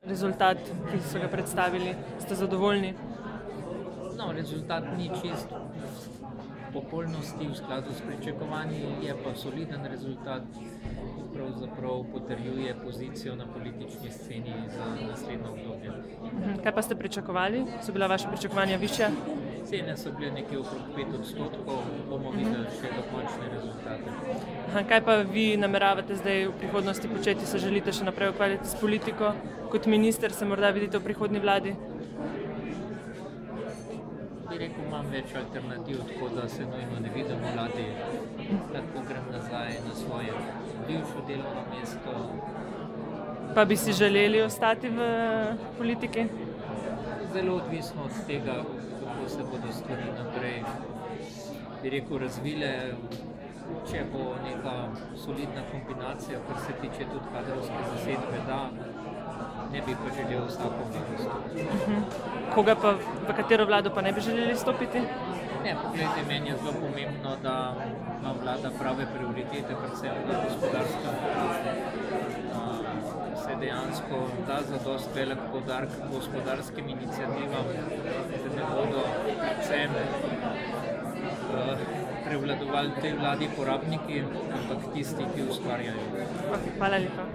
Rezultat, ki so ga predstavili, ste zadovoljni? No, rezultat ni čist v popolnosti v skladu s pričakovanji, je pa soliden rezultat, ki pravzaprav potrjuje pozicijo na politični sceni za naslednjo obdobje. Kaj pa ste pričakovali? So bila vaša pričakovanja višja? Cene so bile nekje okrog 5%, bomo videli še dokončne rezultate. Kaj pa vi nameravate zdaj v prihodnosti početi? Se želite še naprej ukvarjati s politiko? Kot minister se morda vidite v prihodnji vladi? Bi rekel, imam več alternativ, tako da se nujno ne vidim v vladi. Lahko grem nazaj na svoje bivše delovno mesto. Pa bi si želeli ostati v politiki? Zelo odvisno od tega, kako se bodo stvari naprej, bi rekel, razvile. Če bo neka solidna kombinacija, kar se tiče tudi kadrovske zasedbe, da ne bi pa želel v tako vlado stopiti. V katero vlado pa ne bi želeli stopiti? Ne, poglejte, meni je zelo pomembno, da ima vlada prave prioritete, predvsem na gospodarskem področju. Se dejansko da zadost velik poudarek gospodarskim iniciativam, da ne bodo predvsem prevladovali tej vladi porabniki, ampak tisti, ki ustvarjajo. Hvala lepa.